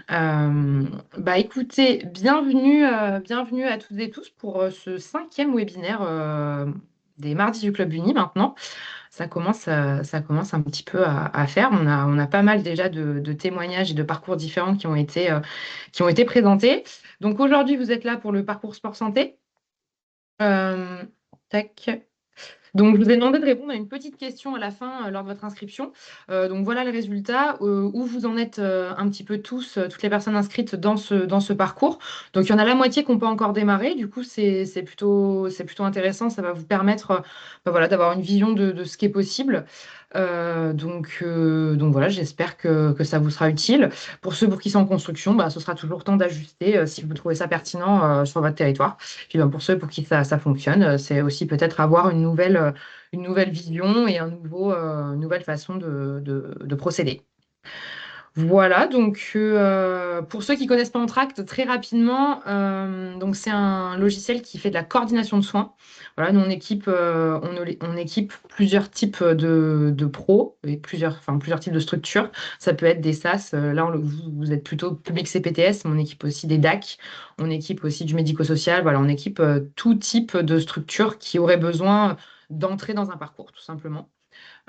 Écoutez, bienvenue à toutes et tous pour ce cinquième webinaire des mardis du Club Uni maintenant. Ça commence un petit peu à faire. On a pas mal déjà de témoignages et de parcours différents qui ont été présentés. Donc aujourd'hui, vous êtes là pour le parcours sport santé. Euh, tac. Donc, je vous ai demandé de répondre à une petite question à la fin lors de votre inscription. Donc, voilà le résultat. Où vous en êtes un petit peu tous, toutes les personnes inscrites dans ce parcours. Donc, il y en a la moitié qui n'ont pas encore démarré. Du coup, c'est plutôt intéressant. Ça va vous permettre voilà, d'avoir une vision de ce qui est possible. Donc voilà, j'espère que ça vous sera utile. Pour ceux pour qui c'est en construction, ce sera toujours temps d'ajuster si vous trouvez ça pertinent sur votre territoire. Puis pour ceux pour qui ça fonctionne, c'est aussi peut-être avoir une nouvelle vision et une nouvelle façon de procéder. Voilà, donc pour ceux qui connaissent pas Entracte, très rapidement, donc c'est un logiciel qui fait de la coordination de soins. Voilà, nous on équipe plusieurs types de pros et plusieurs types de structures. Ça peut être des SAS, vous êtes plutôt public CPTS, mais on équipe aussi des DAC, on équipe aussi du médico-social. Voilà, on équipe tout type de structure qui aurait besoin d'entrer dans un parcours, tout simplement.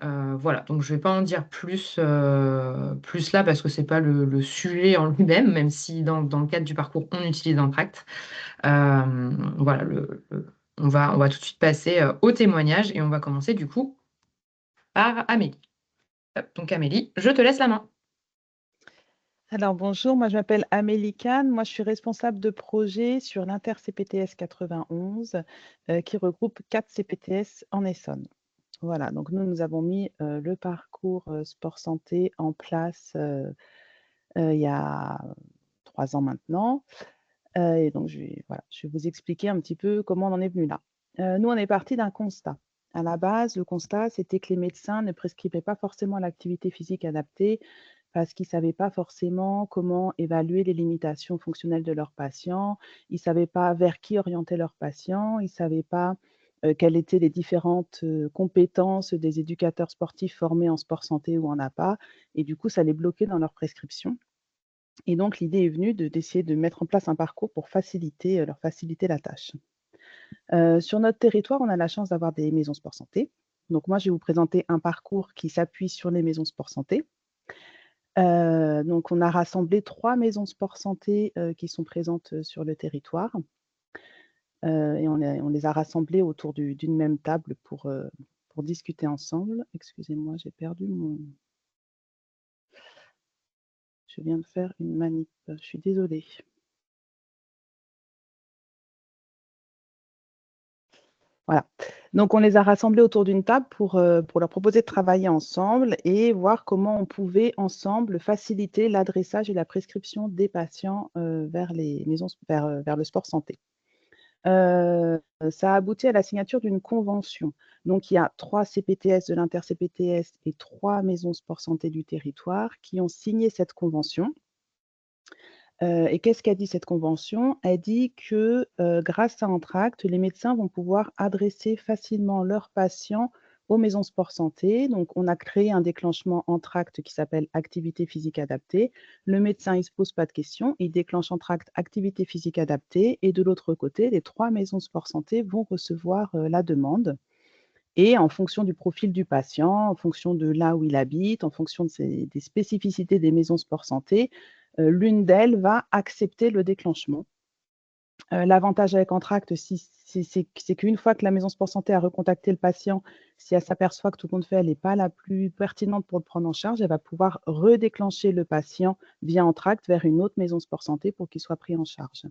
Voilà, donc je ne vais pas en dire plus là parce que ce n'est pas le sujet en lui-même, même si dans le cadre du parcours, on utilise Intract. Voilà, on va tout de suite passer au témoignage et on va commencer du coup par Amélie. Hop, donc Amélie, je te laisse la main. Alors bonjour, moi je m'appelle Amélie Kahn, moi je suis responsable de projet sur l'inter-CPTS 91 qui regroupe 4 CPTS en Essonne. Voilà, donc nous avons mis le parcours sport santé en place il y a 3 ans maintenant. Et donc voilà, je vais vous expliquer un petit peu comment on en est venu là. Nous, on est parti d'un constat. À la base, le constat, c'était que les médecins ne prescrivaient pas forcément l'activité physique adaptée parce qu'ils ne savaient pas forcément comment évaluer les limitations fonctionnelles de leurs patients, ils ne savaient pas vers qui orienter leurs patients, ils ne savaient pas quelles étaient les différentes compétences des éducateurs sportifs formés en sport santé ou en APA, et du coup, ça les bloquait dans leur prescription. Et donc, l'idée est venue d'essayer de mettre en place un parcours pour leur faciliter la tâche. Sur notre territoire, on a la chance d'avoir des maisons sport santé. Donc, moi, je vais vous présenter un parcours qui s'appuie sur les maisons sport santé. Donc, on a rassemblé 3 maisons sport santé qui sont présentes sur le territoire. Et on les a rassemblées autour d'une même table pour discuter ensemble. Excusez-moi, j'ai perdu mon... Je viens de faire une manip, je suis désolée. Voilà. Donc, on les a rassemblés autour d'une table pour leur proposer de travailler ensemble et voir comment on pouvait ensemble faciliter l'adressage et la prescription des patients vers le sport santé. Ça a abouti à la signature d'une convention. Donc, il y a 3 CPTS de l'inter-CPTS et 3 maisons sport santé du territoire qui ont signé cette convention. Et qu'est-ce qu'a dit cette convention? Elle dit que grâce à Entracte, les médecins vont pouvoir adresser facilement leurs patients aux maisons sport santé. Donc, on a créé un déclenchement Entracte qui s'appelle activité physique adaptée. Le médecin, il ne se pose pas de questions, il déclenche Entracte activité physique adaptée. Et de l'autre côté, les 3 maisons sport santé vont recevoir la demande. Et en fonction du profil du patient, en fonction de là où il habite, en fonction des spécificités des maisons sport santé, l'une d'elles va accepter le déclenchement. L'avantage avec Entracte, c'est qu'une fois que la maison sport santé a recontacté le patient, si elle s'aperçoit que tout compte fait, elle n'est pas la plus pertinente pour le prendre en charge, elle va pouvoir redéclencher le patient via Entracte vers une autre maison sport santé pour qu'il soit pris en charge.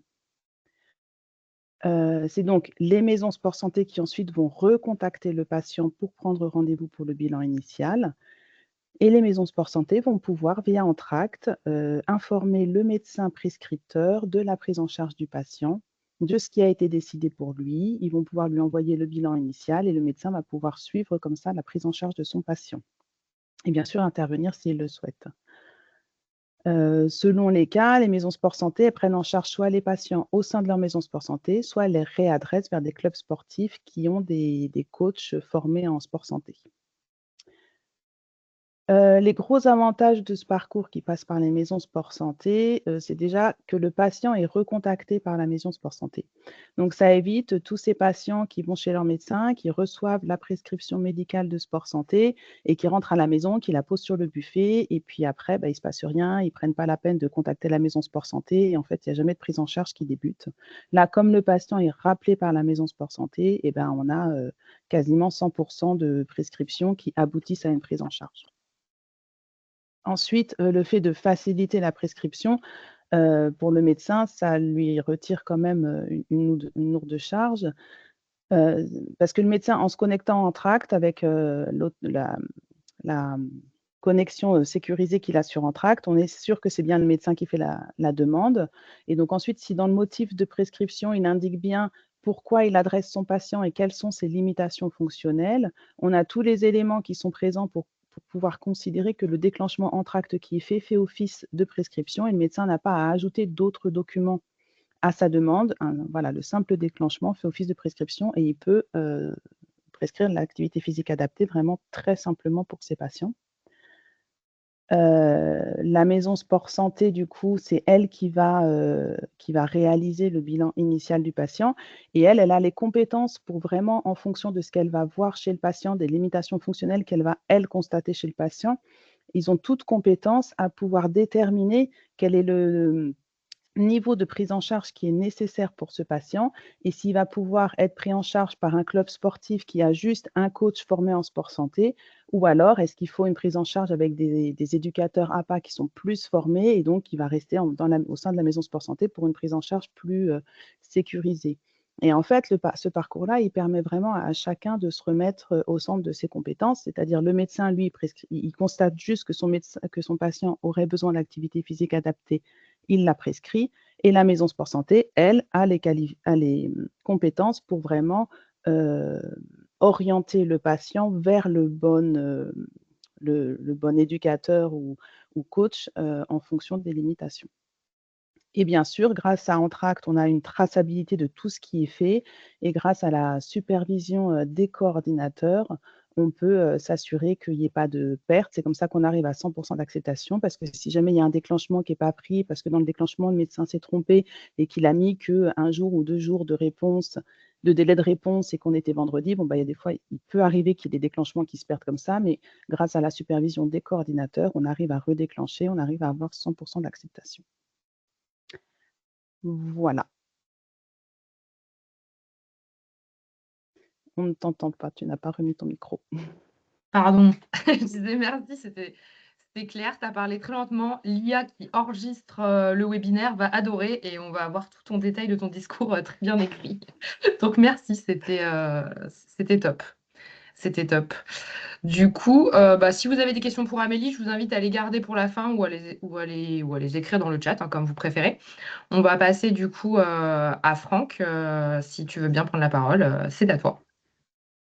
C'est donc les maisons sport santé qui ensuite vont recontacter le patient pour prendre rendez-vous pour le bilan initial. Et les maisons sport santé vont pouvoir, via Entracte, informer le médecin prescripteur de la prise en charge du patient, de ce qui a été décidé pour lui. Ils vont pouvoir lui envoyer le bilan initial et le médecin va pouvoir suivre comme ça la prise en charge de son patient. Et bien sûr, intervenir s'il le souhaite. Selon les cas, les maisons sport santé elles prennent en charge soit les patients au sein de leur maison sport santé, soit elles les réadressent vers des clubs sportifs qui ont des coachs formés en sport santé. Les gros avantages de ce parcours qui passe par les maisons sport santé, c'est déjà que le patient est recontacté par la maison sport santé. Donc, ça évite tous ces patients qui vont chez leur médecin, qui reçoivent la prescription médicale de sport santé et qui rentrent à la maison, qui la posent sur le buffet et puis après, bah, il ne se passe rien, ils ne prennent pas la peine de contacter la maison sport santé et en fait, il n'y a jamais de prise en charge qui débute. Là, comme le patient est rappelé par la maison sport santé, eh ben, on a quasiment 100% de prescriptions qui aboutissent à une prise en charge. Ensuite, le fait de faciliter la prescription, pour le médecin, ça lui retire quand même, une lourde charge, heu, parce que le médecin, en se connectant en Entracte avec, la connexion, sécurisée qu'il a sur Entracte, on est sûr que c'est bien le médecin qui fait la demande et donc ensuite, si dans le motif de prescription, il indique bien pourquoi il adresse son patient et quelles sont ses limitations fonctionnelles, on a tous les éléments qui sont présents pour pouvoir considérer que le déclenchement Entracte qui est fait office de prescription et le médecin n'a pas à ajouter d'autres documents à sa demande. Voilà, le simple déclenchement fait office de prescription et il peut, prescrire l'activité physique adaptée vraiment très simplement pour ses patients. La maison sport santé, du coup, c'est elle qui va réaliser le bilan initial du patient et elle, elle a les compétences pour vraiment, en fonction de ce qu'elle va voir chez le patient, des limitations fonctionnelles qu'elle va, elle, constater chez le patient, ils ont toutes compétences à pouvoir déterminer quel est le niveau de prise en charge qui est nécessaire pour ce patient et s'il va pouvoir être pris en charge par un club sportif qui a juste un coach formé en sport santé ou alors est-ce qu'il faut une prise en charge avec des éducateurs APA qui sont plus formés et donc qui va rester au sein de la maison sport santé pour une prise en charge plus sécurisée. Et en fait, ce parcours-là, il permet vraiment à chacun de se remettre au centre de ses compétences, c'est-à-dire le médecin, lui, il constate juste que son patient aurait besoin d'activité physique adaptée, il la prescrit et la maison sport santé, elle, a les compétences pour vraiment, heu, orienter le patient vers le bon éducateur ou coach, en fonction des limitations. Et bien sûr, grâce à Entracte, on a une traçabilité de tout ce qui est fait et grâce à la supervision, des coordinateurs, on peut, s'assurer qu'il y ait pas de perte. C'est comme ça qu'on arrive à 100% d'acceptation parce que si jamais il y a un déclenchement qui est pas pris, parce que dans le déclenchement, le médecin s'est trompé et qu'il a mis que 1 jour ou 2 jours de délai de réponse et qu'on était vendredi, bon, bah, il y a des fois, il peut arriver qu'il y ait des déclenchements qui se perdent comme ça, mais grâce à la supervision des coordinateurs, on arrive à redéclencher, on arrive à avoir 100% d'acceptation. Voilà. On ne t'entend pas, tu n'as pas remis ton micro. Pardon, je disais merci, c'était clair, tu as parlé très lentement. L'IA qui enregistre, le webinaire va adorer et on va avoir tout ton détail de ton discours, très bien écrit. Donc merci, c'était top. C'était top. Du coup, bah, si vous avez des questions pour Amélie, je vous invite à les garder pour la fin ou à les écrire dans le chat, hein, comme vous préférez. On va passer du coup, à Franck, si tu veux bien prendre la parole, c'est à toi.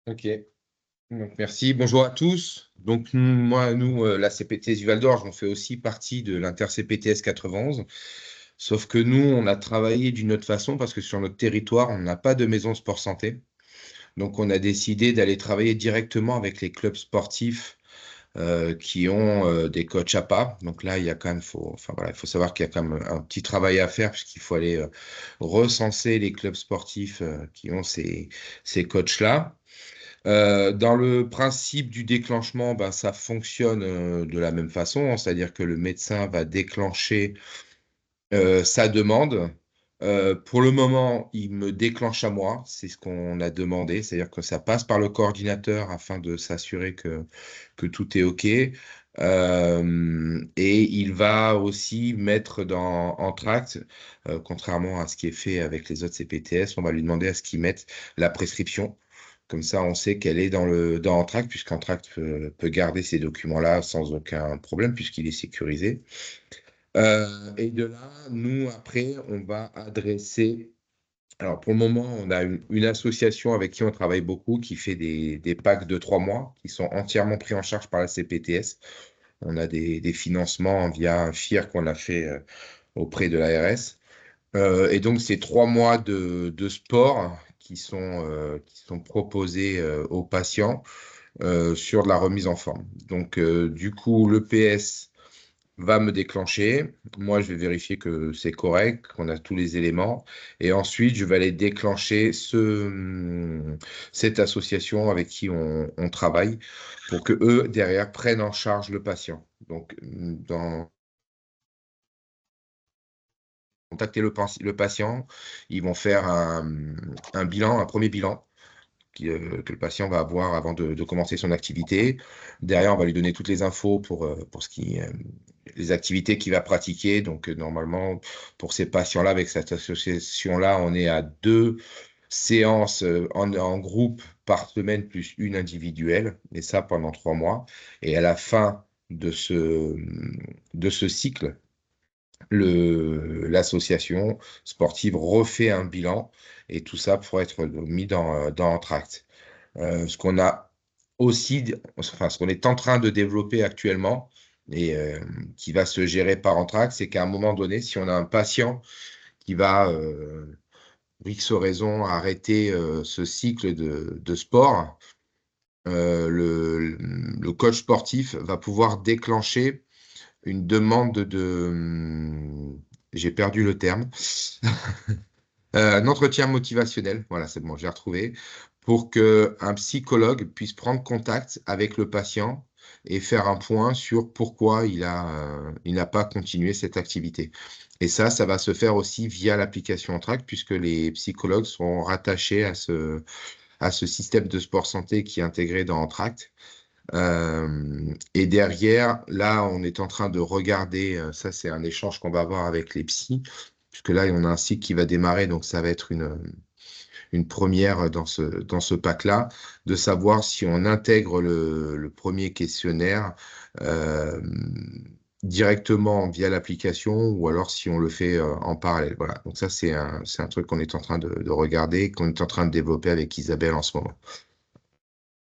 Ok, donc merci. Bonjour à tous. Donc nous, la CPTS du Val d'Orge, on fait aussi partie de l'inter-CPTS 91. Sauf que nous, on a travaillé d'une autre façon parce que sur notre territoire, on n'a pas de maison sport santé. Donc on a décidé d'aller travailler directement avec les clubs sportifs qui ont des coachs APA. Donc là, il y a quand même, enfin voilà, il faut savoir qu'il y a quand même un petit travail à faire puisqu'il faut aller recenser les clubs sportifs qui ont ces coachs-là. Dans le principe du déclenchement, ben, ça fonctionne de la même façon, hein, c'est-à-dire que le médecin va déclencher sa demande. Pour le moment, il me déclenche à moi, c'est ce qu'on a demandé, c'est-à-dire que ça passe par le coordinateur afin de s'assurer que tout est OK. Et il va aussi mettre en tract, contrairement à ce qui est fait avec les autres CPTS, on va lui demander à ce qu'il mette la prescription. Comme ça, on sait qu'elle est dans Entracte, puisqu'Entracte peut garder ces documents-là sans aucun problème, puisqu'il est sécurisé. Et de là, nous, après, on va adresser. Alors, pour le moment, on a une association avec qui on travaille beaucoup qui fait des packs de 3 mois qui sont entièrement pris en charge par la CPTS. On a des financements via un FIR qu'on a fait auprès de l'ARS. Et donc, c'est 3 mois de sport qui sont proposés aux patients. sur de la remise en forme. Donc, du coup, le PS va me déclencher. Moi, je vais vérifier que c'est correct, qu'on a tous les éléments. Et ensuite, je vais aller déclencher cette association avec qui on travaille pour que eux, derrière, prennent en charge le patient. Donc, contacter le patient, ils vont faire un bilan, un premier bilan que le patient va avoir avant de commencer son activité. Derrière, on va lui donner toutes les infos pour les activités qu'il va pratiquer. Donc, normalement, pour ces patients-là, avec cette association-là, on est à 2 séances en groupe par semaine plus une individuelle, et ça pendant 3 mois. Et à la fin de ce cycle, l'association sportive refait un bilan et tout ça pour être mis dans Entracte. Ce qu'on a aussi, enfin, ce qu'on est en train de développer actuellement et qui va se gérer par Entracte, c'est qu'à un moment donné, si on a un patient qui va, pour X raison, arrêter ce cycle de sport, le coach sportif va pouvoir déclencher une demande j'ai perdu le terme, un entretien motivationnel, voilà, c'est bon, j'ai retrouvé, pour qu'un psychologue puisse prendre contact avec le patient et faire un point sur pourquoi il n'a pas continué cette activité. Et ça va se faire aussi via l'application Entracte, puisque les psychologues sont rattachés à ce système de sport santé qui est intégré dans Entracte. Et derrière, là, on est en train de regarder, ça c'est un échange qu'on va avoir avec les psys, puisque là, on a un cycle qui va démarrer, donc ça va être une première dans ce pack-là, de savoir si on intègre le premier questionnaire directement via l'application ou alors si on le fait en parallèle. Voilà, donc ça c'est un truc qu'on est en train de regarder, qu'on est en train de développer avec Isabelle en ce moment.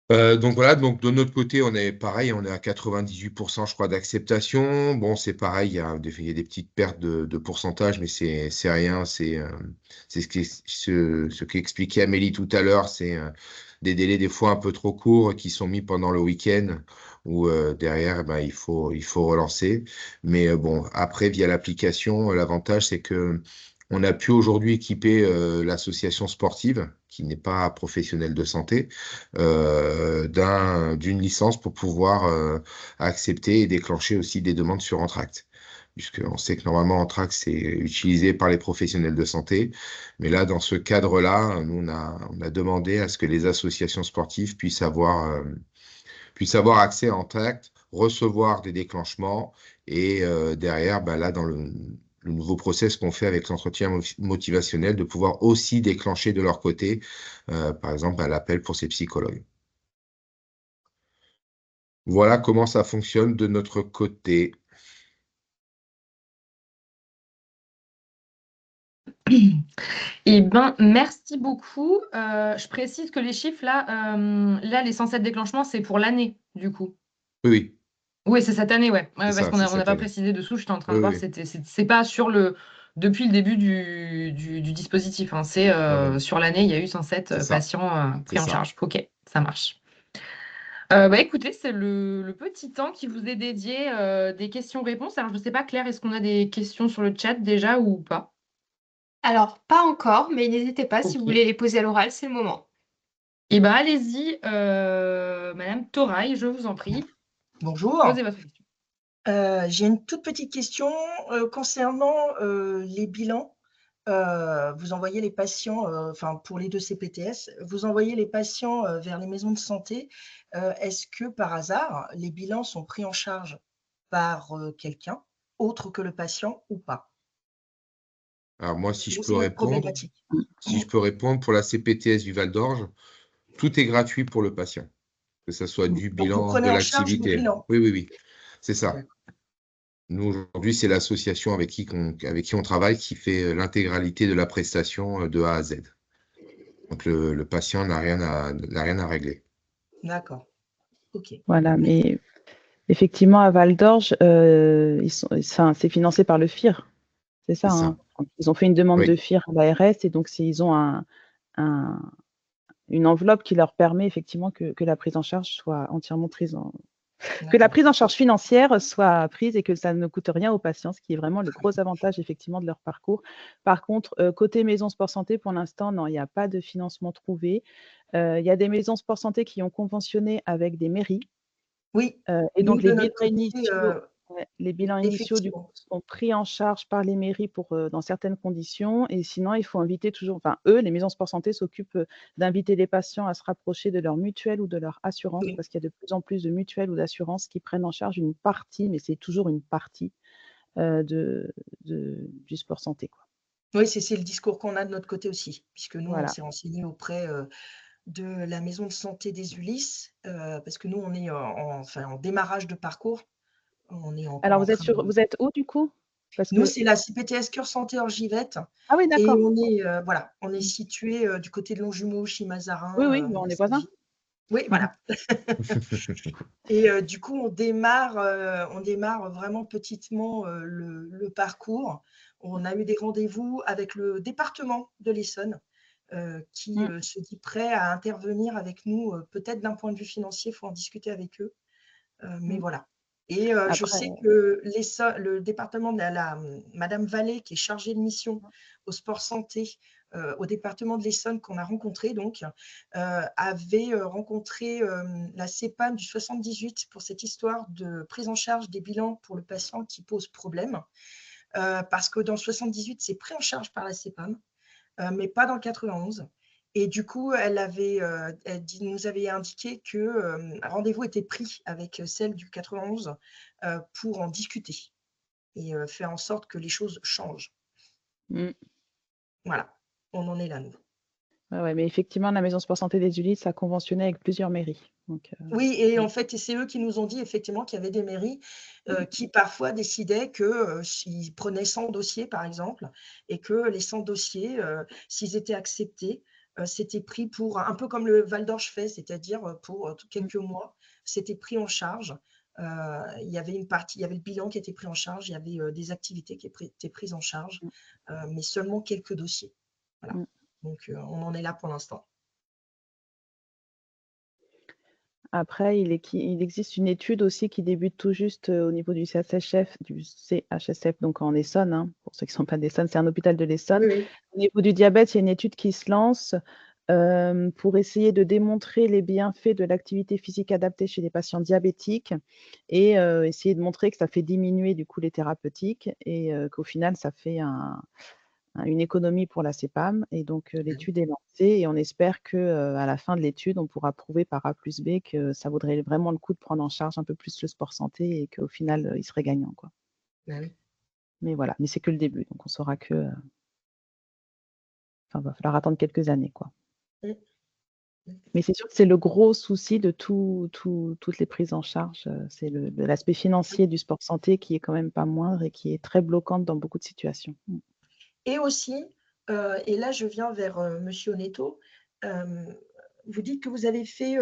Donc voilà, donc de notre côté, on est pareil, on est à 98%, je crois, d'acceptation. Bon, c'est pareil, il y a des petites pertes de pourcentage, mais c'est rien. C'est ce qu'expliquait Amélie tout à l'heure, c'est des délais des fois un peu trop courts qui sont mis pendant le week-end où derrière, ben, il faut relancer. Mais bon, après, via l'application, l'avantage, c'est que on a pu aujourd'hui équiper l'association sportive, qui n'est pas professionnelle de santé, d'une licence pour pouvoir accepter et déclencher aussi des demandes sur Entracte. Puisqu'on sait que normalement, Entracte, c'est utilisé par les professionnels de santé. Mais là, dans ce cadre-là, nous, on a demandé à ce que les associations sportives puissent avoir accès à Entracte, recevoir des déclenchements et derrière, bah, là, dans le nouveau process qu'on fait avec l'entretien motivationnel, de pouvoir aussi déclencher de leur côté, par exemple, bah, l'appel pour ces psychologues. Voilà comment ça fonctionne de notre côté. Eh ben, merci beaucoup. Je précise que les chiffres, là, les 107 déclenchements, c'est pour l'année, du coup. Oui, Oui, c'est cette année, ouais. c'est Ouais, parce ça, qu'on c'est n'a cette pas année. précisé dessous, j'étais en train de Oui, voir, oui. c'est pas depuis le début du dispositif, hein. C'est Non, non, sur l'année, il y a eu 107 c'est ça, patients c'est pris en ça. charge. Ok, ça marche. Bah, écoutez, c'est le petit temps qui vous est dédié des questions-réponses. Alors, je ne sais pas, Claire, est-ce qu'on a des questions sur le chat déjà ou pas? Alors, pas encore, mais n'hésitez pas, si vous Ok. voulez les poser à l'oral, c'est le moment. Eh bien, allez-y, Madame Toraille, je vous en prie, Bonjour. posez votre question. J'ai une toute petite question concernant les bilans. Vous envoyez les patients, enfin pour les 2 CPTS, vous envoyez les patients vers les maisons de santé. Est-ce que par hasard, les bilans sont pris en charge par quelqu'un autre que le patient ou pas? Alors moi, si je Ou peux c'est une autre répondre, problématique? pour la CPTS du Val d'Orge, tout est gratuit pour le patient, que ce soit du Donc vous bilan, de prenez en charge le l'activité. bilan? Oui, oui, oui, c'est ça. D'accord. Nous, aujourd'hui, c'est l'association avec qui on travaille qui fait l'intégralité de la prestation de A à Z. Donc, le patient n'a rien à régler. D'accord. OK. Voilà, mais effectivement, à Val d'Orge, c'est financé par le FIR, c'est ça, C'est ça. hein? Ils ont fait une demande de Oui, FIR à l'ARS et donc ils ont une enveloppe qui leur permet effectivement que la prise en charge soit entièrement prise que la D'accord. prise en charge financière soit prise et que ça ne coûte rien aux patients, ce qui est vraiment le gros avantage effectivement de leur parcours. Par contre, côté maison sport santé, pour l'instant, non, il n'y a pas de financement trouvé. Il y a des maisons sport santé qui ont conventionné avec des mairies. Oui, Et nous, donc de notre côté, les bilans initiaux du coup effectivement. sont pris en charge par les mairies pour, dans certaines conditions et sinon il faut inviter toujours eux, les maisons sport santé s'occupent, d'inviter les patients à se rapprocher de leur mutuelle ou de leur assurance Oui. parce qu'il y a de plus en plus de mutuelles ou d'assurances qui prennent en charge une partie, mais c'est toujours une partie, du sport santé, quoi. Oui, c'est le discours qu'on a de notre côté aussi, puisque nous, on Voilà. s'est renseigné auprès, de la maison de santé des Ulis, parce que nous, on est en démarrage de parcours. On est encore Alors en train de vous êtes où du coup? Parce nous, que c'est la CPTS Cœur Santé Orgivette ah oui et d'accord. on est, voilà, on est Mmh. situé du côté de Longjumeau, Oui, Chimay-Mazarin, oui, bah, on est voisins. Saint-Gilles. Oui, voilà. Et du coup, on démarre vraiment petitement, le parcours. On a eu des rendez-vous avec le département de l'Essonne, qui, Mmh. se dit prêt à intervenir avec nous, peut-être d'un point de vue financier, il faut en discuter avec eux, mais Mmh. voilà. Et je Après sais que le département de madame Vallée, qui est chargée de mission au sport santé, au département de l'Essonne qu'on a rencontré donc, avait, rencontré, la CEPAM du 78 pour cette histoire de prise en charge des bilans pour le patient qui pose problème. Parce que dans le 78, c'est pris en charge par la CEPAM, mais pas dans le 91. Et du coup, nous avait indiqué que un rendez-vous était pris avec celle du 91 pour en discuter et faire en sorte que les choses changent. mmh. Voilà, on en est là, nous. Ouais, mais effectivement, la maison sport santé des Ulis a conventionné avec plusieurs mairies. Donc, Oui, et en fait, et c'est eux qui nous ont dit effectivement qu'il y avait des mairies qui parfois décidaient que s'ils prenaient 100 dossiers, par exemple, et que les 100 dossiers, s'ils étaient acceptés, c'était pris pour un peu comme le Val d'Orge fait, c'est-à-dire pour quelques mois, c'était pris en charge. Euh, il y avait une partie, il y avait le bilan qui était pris en charge, il y avait des activités qui étaient prises en charge, mais seulement quelques dossiers. Voilà. mmh. Donc, on en est là pour l'instant. Après, il existe une étude aussi qui débute tout juste, au niveau du CHSF, donc en Essonne, hein, pour ceux qui ne sont pas d'Essonne, c'est un hôpital de l'Essonne. Oui, oui. Au niveau du diabète, il y a une étude qui se lance, pour essayer de démontrer les bienfaits de l'activité physique adaptée chez les patients diabétiques et essayer de montrer que ça fait diminuer du coup les thérapeutiques et qu'au final ça fait une économie pour la CEPAM et donc l'étude est lancée et on espère qu'à la fin de l'étude, on pourra prouver par A plus B que ça vaudrait vraiment le coup de prendre en charge un peu plus le sport santé et qu'au final, il serait gagnant, quoi. Bah oui. Mais voilà, mais c'est que le début, donc on saura que, va falloir attendre quelques années, quoi. Mm. Mais c'est sûr que c'est le gros souci de toutes les prises en charge, c'est l'aspect financier du sport santé qui est quand même pas moindre et qui est très bloquante dans beaucoup de situations. Mmh. Et aussi, et là je viens vers, monsieur Oneto, vous dites que vous avez fait,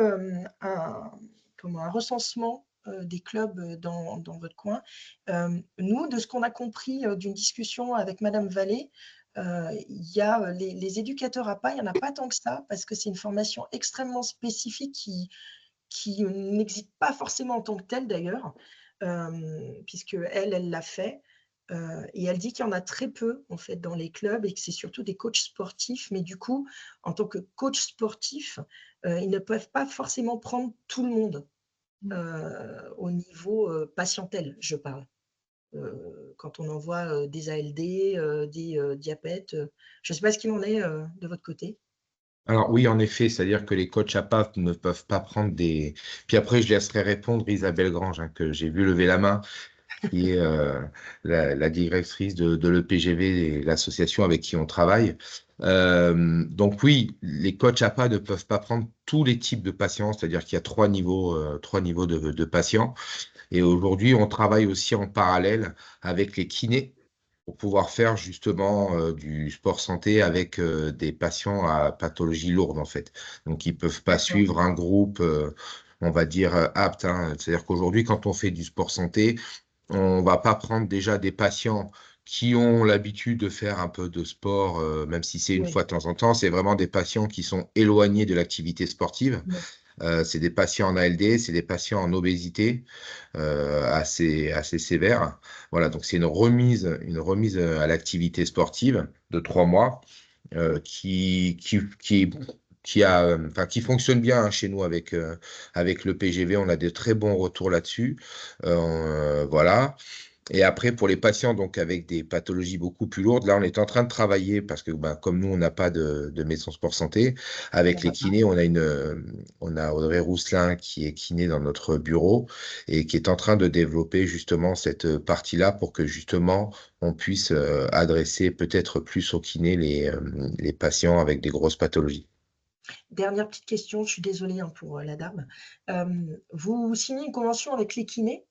un recensement, des clubs, dans votre coin. Nous, de ce qu'on a compris, d'une discussion avec madame Vallée, il y a, les éducateurs APA, il y en a pas tant que ça parce que c'est une formation extrêmement spécifique qui n'existe pas forcément en tant que telle d'ailleurs, puisqu'elle, elle l'a fait. Et elle dit qu'il y en a très peu en fait dans les clubs et que c'est surtout des coachs sportifs. Mais du coup, en tant que coach sportif, ils ne peuvent pas forcément prendre tout le monde au niveau patientèle, je parle. Quand on envoie des ALD, des diabètes, je ne sais pas ce qu'il en est de votre côté. Alors oui, en effet, c'est-à-dire que les coachs APA ne peuvent pas prendre des. Puis après, je laisserai répondre Isabelle Grange, hein, que j'ai vu lever la main, qui est la directrice de l'EPGV et l'association avec qui on travaille. Donc oui, les coachs APA ne peuvent pas prendre tous les types de patients, c'est-à-dire qu'il y a trois niveaux de patients. Et aujourd'hui, on travaille aussi en parallèle avec les kinés pour pouvoir faire justement du sport santé avec des patients à pathologie lourde en fait. Donc, ils peuvent pas D'accord. suivre un groupe, on va dire, apte, hein. C'est-à-dire qu'aujourd'hui, quand on fait du sport santé, on va pas prendre déjà des patients qui ont l'habitude de faire un peu de sport, même si c'est une Oui, fois de temps en temps. C'est vraiment des patients qui sont éloignés de l'activité sportive. oui. C'est des patients en ALD, c'est des patients en obésité assez sévère. Voilà, donc c'est une remise à l'activité sportive de 3 mois qui fonctionne bien hein, chez nous avec le PGV. On a de très bons retours là-dessus. Voilà. Et après, pour les patients donc avec des pathologies beaucoup plus lourdes, là, on est en train de travailler parce que, ben, comme nous, on n'a pas de maison sport santé, avec les kinés, on a Audrey Rousselin qui est kiné dans notre bureau et qui est en train de développer justement cette partie-là pour que justement on puisse adresser peut-être plus aux kinés les patients avec des grosses pathologies. Dernière petite question, je suis désolée hein, pour la dame. Vous signez une convention avec les kinés?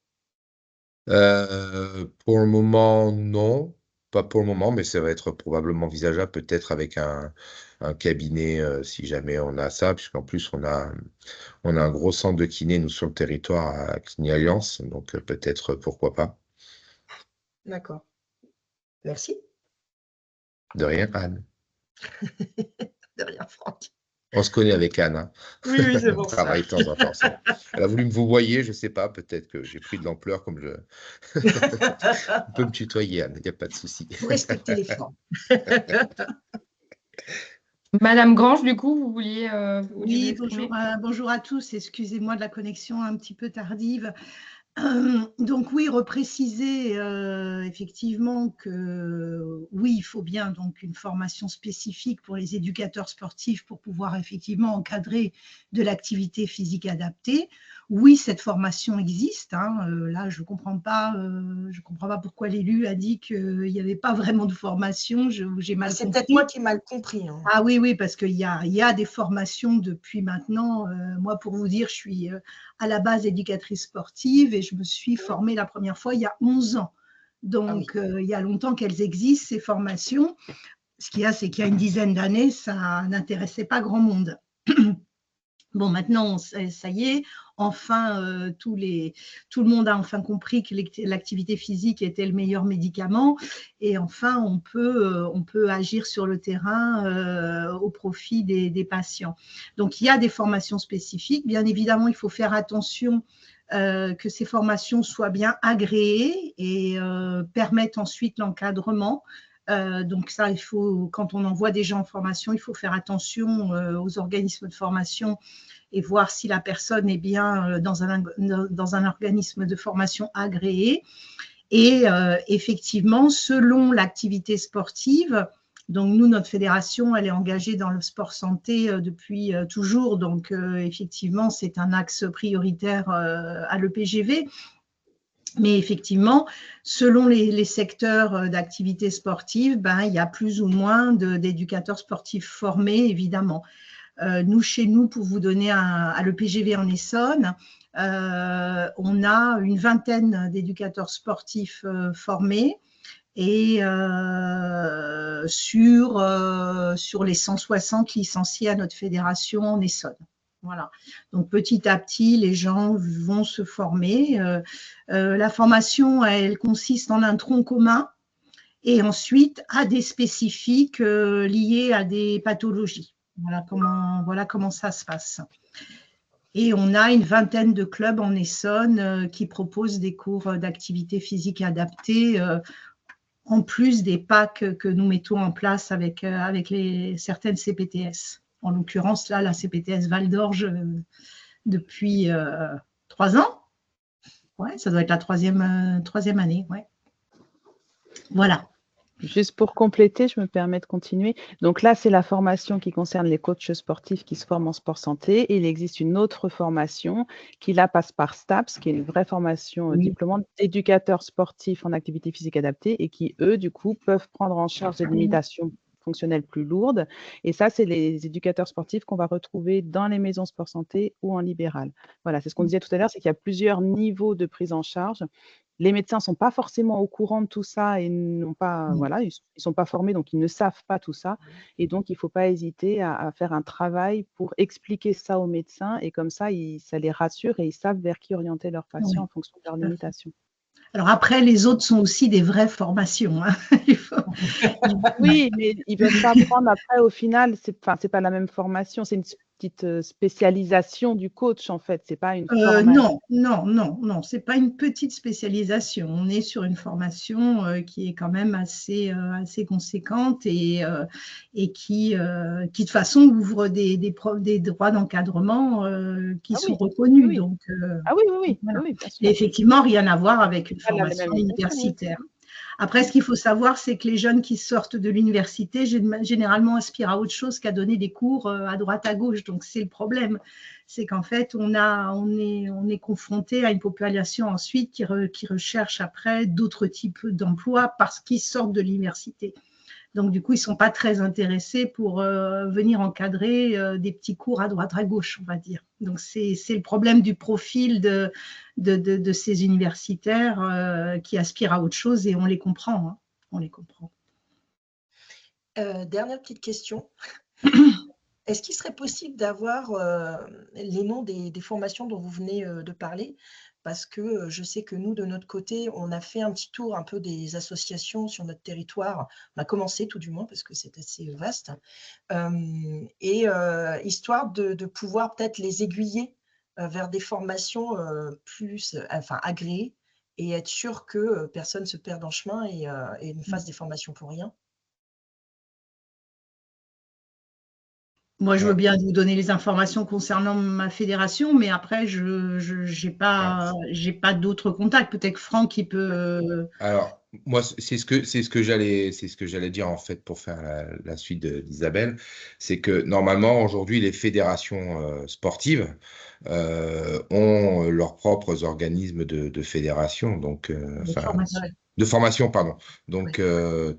Pour le moment, non. Pas pour le moment, mais ça va être probablement envisageable peut-être avec un cabinet, si jamais on a ça, puisqu'en plus on a un gros centre de kiné, nous, sur le territoire à Kiné Alliance, donc peut-être pourquoi pas. D'accord. Merci. De rien, Anne. De rien, Franck. On se connaît avec Anne, hein. Oui, oui, c'est On pour ça. travaille de temps en temps ensemble. Elle a voulu me vous voyez, je sais pas, peut-être que j'ai pris de l'ampleur comme je on peut me tutoyer, Anne, il y a pas de souci. Faut respecter les formes. Madame Grange, du coup, vous vouliez vous Oui, bonjour, exprimer? bonjour à tous. Excusez-moi de la connexion un petit peu tardive. Donc oui, repréciser effectivement que oui, il faut bien donc une formation spécifique pour les éducateurs sportifs pour pouvoir effectivement encadrer de l'activité physique adaptée. Oui, cette formation existe. Hein. Là, je comprends pas pourquoi l'élu a dit qu'il n'y avait pas vraiment de formation. J'ai mal C'est compris. peut-être moi qui ai mal compris. Hein. Ah oui, oui, parce qu'il y a des formations depuis maintenant. Moi, pour vous dire, je suis à la base éducatrice sportive et je me suis formée la première fois il y a 11 ans. Donc, il y a longtemps qu'elles existent, ces formations. Ce qu'il y a, c'est qu'il y a une dizaine d'années, ça n'intéressait pas grand monde. Bon, maintenant, ça y est, enfin, tout le monde a enfin compris que l'activité physique était le meilleur médicament et enfin, on peut agir sur le terrain au profit des patients. Donc, il y a des formations spécifiques. Bien évidemment, il faut faire attention que ces formations soient bien agréées et permettent ensuite l'encadrement. Donc ça, quand on envoie des gens en formation, il faut faire attention aux organismes de formation et voir si la personne est bien dans un organisme de formation agréé. Et effectivement, selon l'activité sportive, donc nous, notre fédération, elle est engagée dans le sport santé depuis toujours. Donc effectivement, c'est un axe prioritaire à l'EPGV. Mais effectivement, selon les secteurs d'activité sportive, il y a plus ou moins d'éducateurs sportifs formés, évidemment. Nous, chez nous, pour vous donner à l'EPGV en Essonne, on a une vingtaine d'éducateurs sportifs formés et sur les 160 licenciés à notre fédération en Essonne. Voilà. Donc petit à petit, les gens vont se former. La formation, elle consiste en un tronc commun et ensuite à des spécifiques liés à des pathologies. Voilà comment ça se passe. Et on a une vingtaine de clubs en Essonne qui proposent des cours d'activité physique adaptée en plus des packs que nous mettons en place avec certaines CPTS. En l'occurrence, là, la CPTS Val d'Orge depuis 3 ans. Ouais, ça doit être la troisième année. Ouais. Voilà. Juste pour compléter, je me permets de continuer. Donc là, c'est la formation qui concerne les coachs sportifs qui se forment en sport santé. Et il existe une autre formation qui là passe par STAPS, qui est une vraie formation diplômante d'éducateurs sportifs en activité physique adaptée et qui, eux, du coup, peuvent prendre en charge des limitations fonctionnelles plus lourdes. Et ça, c'est les éducateurs sportifs qu'on va retrouver dans les maisons sport santé ou en libéral. Voilà, c'est ce qu'on disait tout à l'heure, c'est qu'il y a plusieurs niveaux de prise en charge. Les médecins ne sont pas forcément au courant de tout ça et n'ont pas, voilà, ils ne sont pas formés, donc ils ne savent pas tout ça. Et donc, il ne faut pas hésiter à faire un travail pour expliquer ça aux médecins et comme ça, ça les rassure et ils savent vers qui orienter leurs patients en fonction de leurs limitations. Alors après, les autres sont aussi des vraies formations, hein. Oui, mais ils peuvent pas prendre après au final, c'est pas la même formation, c'est une petite spécialisation du coach en fait, c'est pas une formation. Non, c'est pas une petite spécialisation. On est sur une formation qui est quand même assez conséquente et qui de toute façon ouvre des droits d'encadrement qui Ah sont oui, reconnus. oui. Donc, Ah oui, oui, oui, voilà. oui, bien Et sûr. effectivement, rien à voir avec une Pas la formation même éducation, oui. universitaire. Après, ce qu'il faut savoir, c'est que les jeunes qui sortent de l'université, généralement aspirent à autre chose qu'à donner des cours à droite, à gauche. Donc, c'est le problème. C'est qu'en fait, on est confronté à une population ensuite qui recherche après d'autres types d'emplois parce qu'ils sortent de l'université. Donc, du coup, ils ne sont pas très intéressés pour venir encadrer des petits cours à droite, à gauche, on va dire. Donc, c'est le problème du profil de ces universitaires qui aspirent à autre chose et on les comprend, hein. On les comprend. Dernière petite question. Est-ce qu'il serait possible d'avoir les noms des formations dont vous venez de parler? Parce que je sais que nous, de notre côté, on a fait un petit tour un peu des associations sur notre territoire. On a commencé tout du moins, parce que c'est assez vaste. Histoire de pouvoir peut-être les aiguiller vers des formations plus agréées et être sûr que personne ne se perde en chemin et ne fasse des formations pour rien. Moi, je veux Ouais. bien vous donner les informations concernant ma fédération, mais après, je n'ai pas d'autres contacts. Peut-être que Franck, il peut. Alors, moi, c'est ce que j'allais dire en fait pour faire la suite d'Isabelle. C'est que normalement, aujourd'hui, les fédérations sportives ont leurs propres organismes de fédération. Donc, De formation. de formation, pardon. Oui. Donc,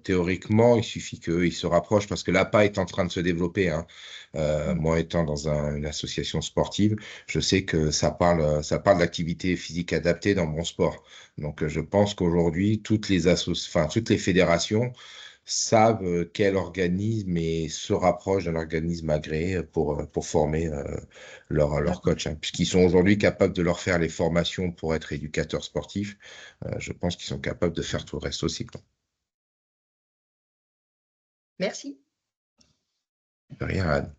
théoriquement, il suffit qu'ils se rapprochent parce que l'APA est en train de se développer, hein. Moi, étant dans une association sportive, je sais que ça parle d'activité physique adaptée dans mon sport. Donc, je pense qu'aujourd'hui, toutes les fédérations savent quel organisme et se rapprochent d'un organisme agréé pour former leur coach, hein, puisqu'ils sont aujourd'hui capables de leur faire les formations pour être éducateurs sportifs. Je pense qu'ils sont capables de faire tout le reste aussi, quoi. Merci. De rien, Anne.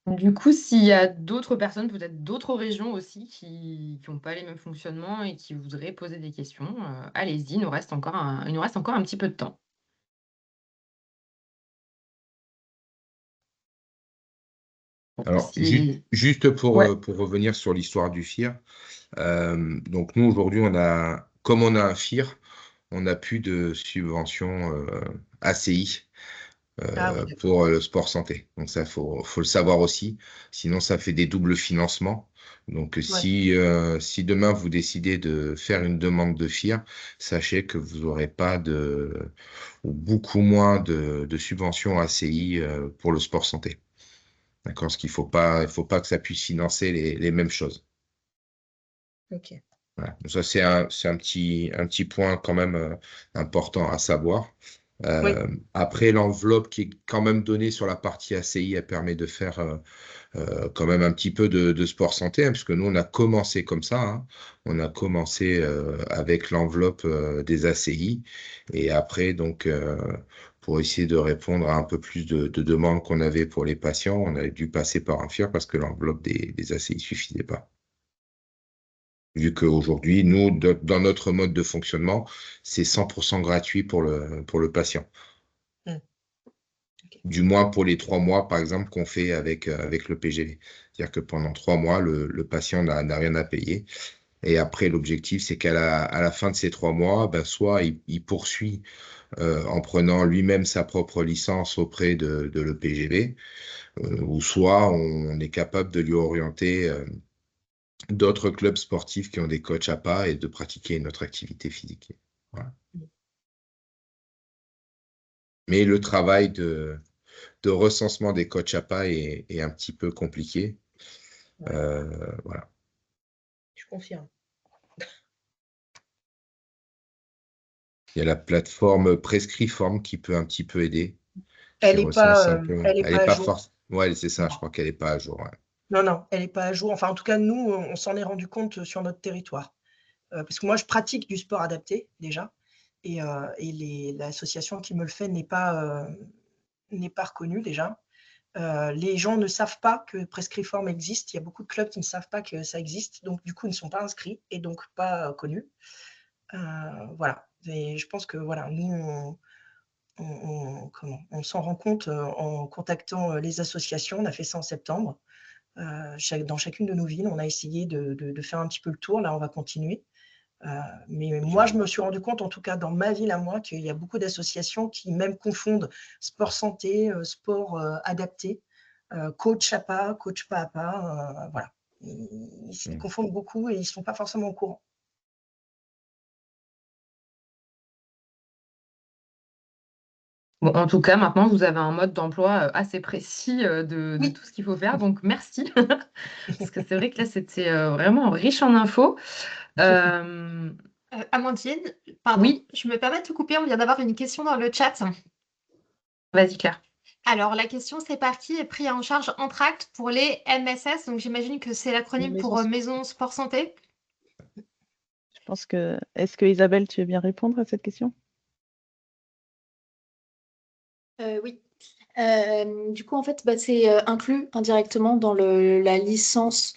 Du coup, s'il y a d'autres personnes, peut-être d'autres régions aussi, qui n'ont pas les mêmes fonctionnements et qui voudraient poser des questions, allez-y, il nous reste encore un petit peu de temps. Alors, Si- juste pour Ouais. revenir sur l'histoire du FIR, donc nous, aujourd'hui, comme on a un FIR, on n'a plus de subvention ACI Ah oui, d'accord. pour le sport santé. Donc ça, faut le savoir aussi. Sinon, ça fait des doubles financements. Donc si demain vous décidez de faire une demande de FIR, sachez que vous n'aurez pas ou beaucoup moins de subventions ACI pour le sport santé. D'accord? Parce qu'il il faut pas que ça puisse financer les mêmes choses. Ok. Voilà. Donc ça, c'est un petit point quand même important à savoir. Oui. Après, l'enveloppe qui est quand même donnée sur la partie ACI, elle permet de faire quand même un petit peu de sport santé, hein, puisque nous, on a commencé comme ça, hein. On a commencé avec l'enveloppe des ACI. Et après, donc, pour essayer de répondre à un peu plus de demandes qu'on avait pour les patients, on a dû passer par un FIR parce que l'enveloppe des ACI ne suffisait pas. Vu qu'aujourd'hui, nous, dans notre mode de fonctionnement, c'est 100% gratuit pour le patient. Ok. Du moins pour les 3 mois, par exemple, qu'on fait avec le PGV. C'est-à-dire que pendant 3 mois, le patient n'a rien à payer. Et après, l'objectif, c'est à la fin de ces 3 mois, ben, soit il poursuit en prenant lui-même sa propre licence auprès de l'EPGV, ou soit on est capable de lui orienter d'autres clubs sportifs qui ont des coachs APA et de pratiquer une autre activité physique. Voilà. Mais le travail de recensement des coachs APA est un petit peu compliqué. Ouais. Voilà. Je confirme. Il y a la plateforme Prescriform qui peut un petit peu aider, qui Elle n'est recense pas, un peu. elle est Elle pas n'est à pas jour. forte. Ouais, c'est ça, je Non. crois qu'elle n'est pas à jour. Ouais. Non, non, elle n'est pas à jour. Enfin, en tout cas, nous, on s'en est rendu compte sur notre territoire. Parce que moi, je pratique du sport adapté déjà, et l'association qui me le fait n'est pas reconnue déjà. Les gens ne savent pas que Prescriform existe. Il y a beaucoup de clubs qui ne savent pas que ça existe, donc du coup, ils ne sont pas inscrits et donc pas connus. Voilà. Et je pense que voilà, nous, on s'en rend compte en contactant les associations. On a fait ça en septembre. Dans chacune de nos villes, on a essayé de faire un petit peu le tour. Là, on va continuer. Mais moi, je me suis rendu compte, en tout cas dans ma ville à moi, qu'il y a beaucoup d'associations qui même confondent sport santé, sport adapté, coach à pas à pas. Voilà. Ils confondent beaucoup et ils ne sont pas forcément au courant. Bon, en tout cas, maintenant, vous avez un mode d'emploi assez précis de Oui. tout ce qu'il faut faire. Donc, merci. Parce que c'est vrai que là, c'était vraiment riche en infos. Amandine, pardon, Oui, je me permets de te couper, on vient d'avoir une question dans le chat. vas-y, Claire. Alors, la question, c'est parti, est pris en charge Entracte pour les MSS, donc j'imagine que c'est Les l'acronyme maisons pour sport. Maison Sport Santé. Je pense que. Est-ce que Isabelle, tu veux bien répondre à cette question? Oui. Du coup, en fait, c'est inclus indirectement dans la licence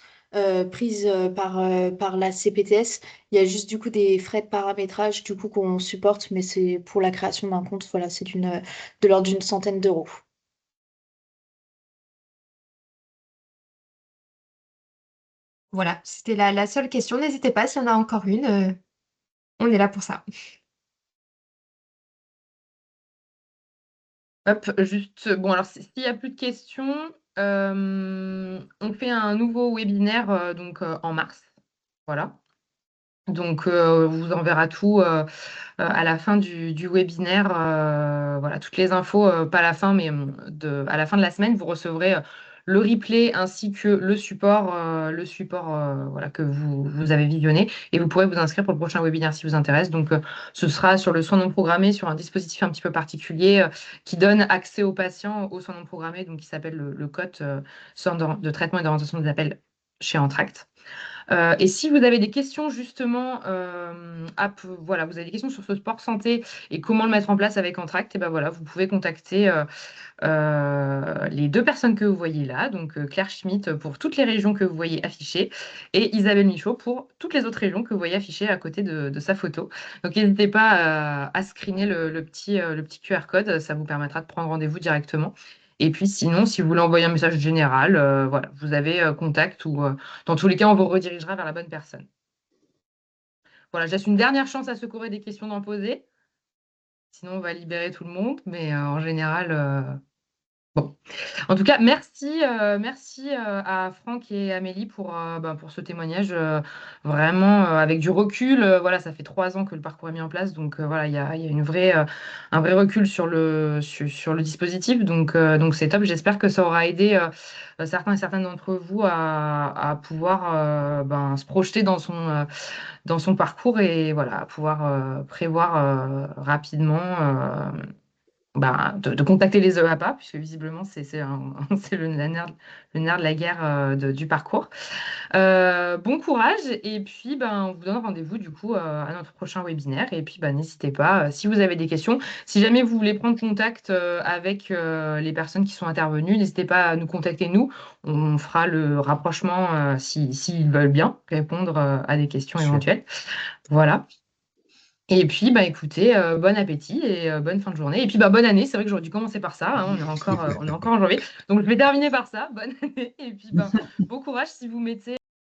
prise par la CPTS. Il y a juste du coup des frais de paramétrage du coup qu'on supporte, mais c'est pour la création d'un compte, voilà, c'est de l'ordre d'une centaine d'euros. Voilà, c'était la seule question. N'hésitez pas s'il y en a encore une, on est là pour ça. Hop, juste, bon, alors s'il n'y a plus de questions, on fait un nouveau webinaire en mars. Voilà. Donc, on vous enverra tout à la fin du webinaire. Voilà, toutes les infos, pas à la fin, mais à la fin de la semaine, vous recevrez le replay ainsi que le support voilà, que vous avez visionné. Et vous pourrez vous inscrire pour le prochain webinaire si vous intéresse. Donc, ce sera sur le soin non programmé, sur un dispositif un petit peu particulier qui donne accès aux patients aux soins non programmés, donc qui s'appelle le COT, Centre de traitement et d'orientation des appels chez Entracte. Et si vous avez des questions justement, voilà, vous avez des questions sur ce sport santé et comment le mettre en place avec Entracte, et ben voilà, vous pouvez contacter les deux personnes que vous voyez là, donc Claire Schmitt pour toutes les régions que vous voyez affichées et Isabelle Michaud pour toutes les autres régions que vous voyez affichées à côté de sa photo. Donc n'hésitez pas à screener le petit QR code, ça vous permettra de prendre rendez-vous directement. Et puis sinon, si vous voulez envoyer un message général, voilà, vous avez contact ou dans tous les cas, on vous redirigera vers la bonne personne. Voilà, je laisse une dernière chance à ceux qui auraient des questions d'en poser. Sinon, on va libérer tout le monde, mais en général, bon. En tout cas, merci à Franck et Amélie pour ce témoignage. Vraiment, avec du recul, voilà, ça fait 3 ans que le parcours est mis en place. Donc, voilà, il y a un vrai recul sur le dispositif. Donc c'est top. J'espère que ça aura aidé certains et certaines d'entre vous à pouvoir se projeter dans son parcours et voilà, à pouvoir prévoir rapidement. De contacter les EAPA, puisque visiblement, c'est c'est le nerf de la guerre du parcours. Bon courage, et puis on vous donne rendez-vous du coup à notre prochain webinaire. Et puis n'hésitez pas, si vous avez des questions, si jamais vous voulez prendre contact avec les personnes qui sont intervenues, n'hésitez pas à nous contacter, nous. On fera le rapprochement s'ils veulent bien répondre à des questions éventuelles. Voilà. Et puis, écoutez, bon appétit et bonne fin de journée. Et puis, bonne année. C'est vrai que j'aurais dû commencer par ça, hein, on est encore en janvier. Donc, je vais terminer par ça. Bonne année. Et puis, bon courage si vous mettez